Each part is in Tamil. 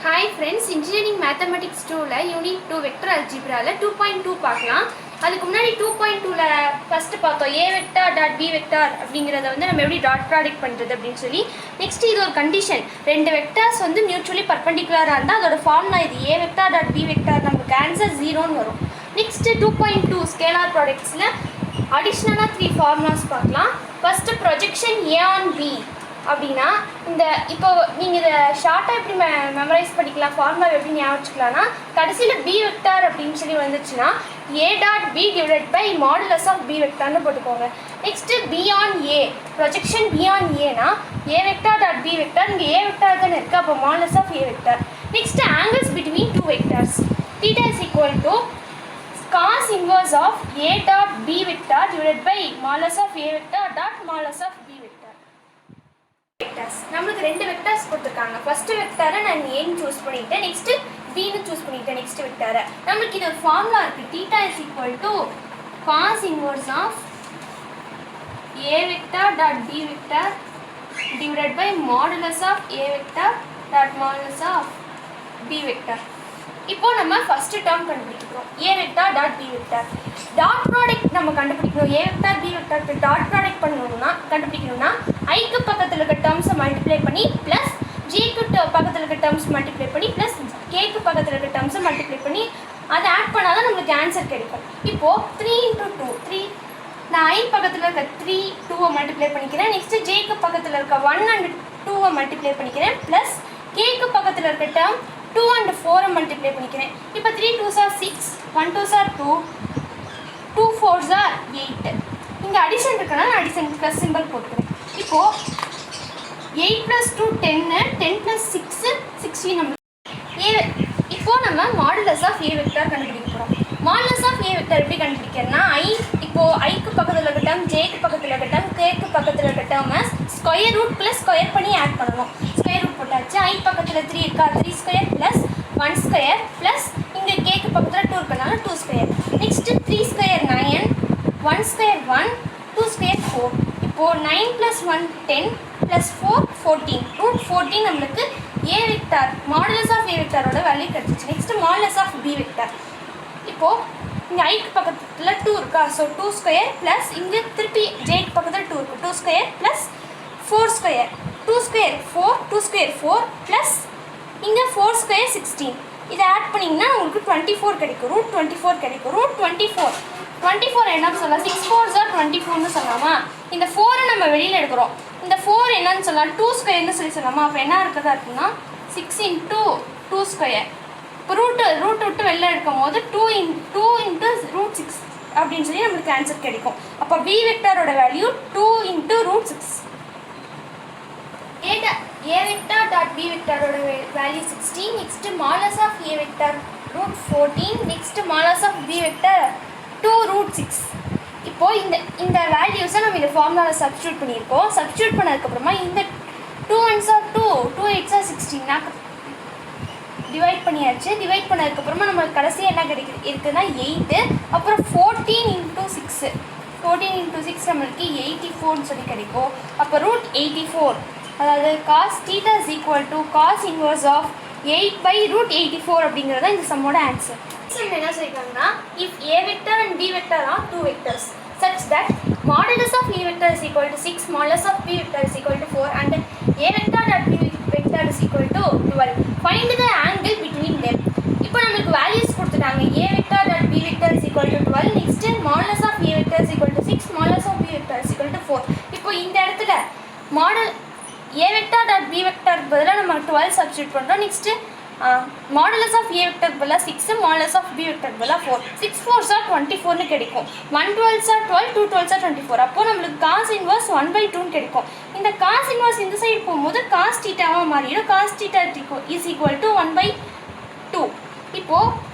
Hi friends, Engineering Mathematics 2 Unit 2 Vector Algebra 2.2 பார்க்கலாம். அதுக்கு முன்னாடி 2.2ல ஃபர்ஸ்ட் பார்த்தோம் a vector dot b vector அப்படிங்கறத நம்ம எப்படி டாட் ப்ராடக்ட் பண்றது அப்படினு சொல்லி. நெக்ஸ்ட் இது ஒரு கண்டிஷன். ரெண்டு வெக்டர்ஸ் மியூச்சுவலி பர்பெண்டிகுலரா இருந்தா அதோட ஃபார்முலா இது a vector dot b vector நமக்கு ஆன்சர் 0 ன்னு வரும். நெக்ஸ்ட் 2.2 ஸ்கேலார் ப்ராடக்ட்ஸ்ல அடிஷனலா 3 ஃபார்முலாஸ் பார்க்கலாம். First projection a on b அப்படின்னா இந்த இப்போ நீங்கள் இதை ஷார்ட்டாக எப்படி மெமரைஸ் பண்ணிக்கலாம், ஃபார்முலா எப்படி ஞாபகம் வச்சுக்கலாம்னா கடைசியில் பி வெக்டார் அப்படின்னு சொல்லி வந்துச்சுன்னா A dot B divided by modulus of B வெக்டார்னு போட்டுக்கோங்க. Next B on A, projection B on ஏனா A vector dot B vector, இங்கே ஏ வெக்டார் தானே இருக்குது, அப்போ modulus of A vector. Next angles between two vectors, theta is equal to cos inverse of a dot b vector divided by modulus of a vector dot modulus of b vector. நமக்கு ரெண்டு வெக்டர்ஸ் கொடுத்துருக்காங்க. ஃபர்ஸ்ட் வெக்டரை நான் ஏன்னு சூஸ் பண்ணிட்டேன், நெக்ஸ்ட் பின்னு சூஸ் பண்ணிட்டேன். நெக்ஸ்ட் வெக்டரை நமக்கு இது ஒரு ஃபார்முலா இருக்கு, theta is equal to cos inverse of A vector dot B vector divided by modulus of A vector dot modulus of B vector. இப்போ நம்ம ஃபர்ஸ்ட் டேர்ம் கண்டுபிடிக்கிறோம், A vector dot B vector. Dot product நம்ம கண்டுபிடிக்கணும். ஏ வெக்டார் பி வெக்டாருக்கு டாட் ப்ராடக்ட் கண்டுபிடிக்கணும்னா ஐக்கு பக்கத்தில் இருக்க டேர்ம்ஸை மல்டிப்ளை பண்ணி ப்ளஸ் ஜேக்கு பக்கத்தில் இருக்க டேர்ம்ஸ் மல்டிப்ளை பண்ணி ப்ளஸ் கேக்கு பக்கத்தில் இருக்க டேர்ம்ஸை மல்டிப்ளை பண்ணி அதை ஆட் பண்ணால் தான் நம்மளுக்கு ஆன்சர் கிடைக்கும். இப்போது 3 × 2 3, நான் ஐ பக்கத்தில் இருக்க 3 2 மல்டிப்ளை பண்ணிக்கிறேன். நெக்ஸ்ட்டு ஜேக்கு பக்கத்தில் இருக்க 1 and 2 மல்டிப்ளை பண்ணிக்கிறேன் ப்ளஸ் கேக்கு பக்கத்தில் இருக்க டேர்ம் 2 and 4 மல்டிப்ளை பண்ணிக்கிறேன். இப்போ 3 2s are 6, 1 2s are 2, 2 4s are 8. இங்கே அடிஷன் இருக்குன்னா நான் அடிஷன் ப்ளஸ் சிம்பிள் போட்டுக்கிறேன். இப்போது 8 + 2 10, 10 + 6 16 நம்ம இப்போது நம்ம மாடுலஸ் ஆஃப் ஏ வெக்டார் கண்டுபிடிக்க போகிறோம். மாடுலஸ் ஆஃப் ஏ வெக்டார் எப்படி கண்டுபிடிக்கிறேன்னா இப்போது ஐக்கு பக்கத்தில் இருக்க டேர்ம், ஜேக்கு பக்கத்தில் இருக்க டேர்ம், கேக்கு பக்கத்தில் இருக்க டேர்மை ஸ்கொயர் ரூட் ப்ளஸ் ஸ்கொயர் பண்ணி ஆட் பண்ணணும். ஸ்கொயர் ரூட் போட்டாச்சு. ஐ பக்கத்தில் 3 இருக்கா, 3 ஸ்கொயர் ப்ளஸ் 1 ஸ்கொயர் ப்ளஸ் இங்கே கேக்கு பக்கத்தில் 2 இருக்கனால 2 square. Next 3 square 9, 1 square 1, 2 square 4. இப்போது 9 + 1 10 + 4 14. ரூட் 14 நம்மளுக்கு A vector modulus of A வெக்டாரோட வேல்யூ கிடச்சிச்சு. Next modulus of B vector. இப்போது இங்கே ஐக்கு பக்கத்தில் 2 இருக்கா, ஸோ 2 ஸ்கொயர் ப்ளஸ் இங்கே திருப்பி ஜேக்கு பக்கத்தில் 2 இருக்குது, 2 square plus 4 square, 2 square 4, 2 square 4 plus இங்கே 4 ஸ்கொயர் 16. இதை ஆட் பண்ணிங்கன்னா உங்களுக்கு 24 கிடைக்கும், ரூட் 24 கிடைக்கும். ரூட் 24 என்னன்னு சொல்லலாம், 6 4s are 24ன்னு சொல்லலாமா. இந்த 4 நம்ம வெளியில் எடுக்கிறோம், இந்த 4 என்னன்னு சொல்லலாம் 2 ஸ்கொயர்னு சொல்லலாமா. அப்போ என்ன இருக்கிறதா இருக்குன்னா 6 × 2 ஸ்கொயர். இப்போ ரூட்டு விட்டு வெளில எடுக்கும் போது 2 × √6 அப்படின்னு சொல்லி நம்மளுக்கு ஆன்சர் கிடைக்கும். அப்போ பி வெக்டாரோட value 2 × √6. A vector dot B வெக்டாரோட value 16. Next modulus of A vector √14. Next modulus of B vector 2 √6. இப்போது இந்த வேல்யூஸை நம்ம இந்த ஃபார்முலாவில் சப்ஸ்டியூட் பண்ணியிருக்கோம். சப்ஸ்டியூட் பண்ணதுக்கப்புறமா இந்த 2 1s are 2, 2 8s are 16 divide பண்ணியாச்சு. டிவைட் பண்ணதுக்கப்புறமா நம்மளுக்கு கடைசியாக என்ன இருக்குதுன்னா 8, அப்புறம் 14 × 6, 14 × 6 நம்மளுக்கு 84ன்னு சொல்லி கிடைக்கும். அப்போ ரூட் 84, அதாவது cos θ is equal to cos inverse of 8/√84 அப்படிங்கிறது தான் இந்த சம்மோட ஆன்சர். என்ன சொல்லியிருக்காங்கன்னா if a vector and b vector are two vectors such that modulus of a vector is equal to 6, modulus of b vector is equal to 4 and a vector dot b vector is equal to 12. Find the angle between them. இப்போ நமக்கு வேல்யூஸ் கொடுத்துட்டாங்க. a vector dot b vector is equal to 12. next modulus of a vector is equal to 6, modulus of b vector is equal to 4. இப்போ இந்த இடத்துல model a vector dot b vector பதிலாக நம்ம 12 சப்ஸ்டியூட் பண்ணுறோம். Next modulus of A vector பதிலாக 6, மாடுலஸ் ஆஃப் பி வெக்டர் பதிலாக 4. 6 4s are 24ன்னு கிடைக்கும். 1 12s are 12, 2 12s are 24. அப்போது நம்மளுக்கு காஸ் இன்வர்ஸ் 1/2ன்னு கிடைக்கும். இந்த காஸ் இன்வர்ஸ் இந்த சைடு போகும்போது காஸ் தீட்டாவாக மாறிடும். Cos theta is equal to 1/2. இப்போது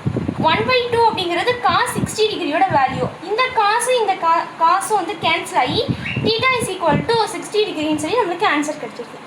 1/2 அப்படிங்கிறது காஸ் 60 டிகிரியோட வேல்யூ. இந்த காசும் கேன்சல் ஆகி தீட்டா இஸ் ஈக்குவல் டு 60 டிகிரின்னு சொல்லி நம்மளுக்கு ஆன்சர் கிடைச்சிருக்கு.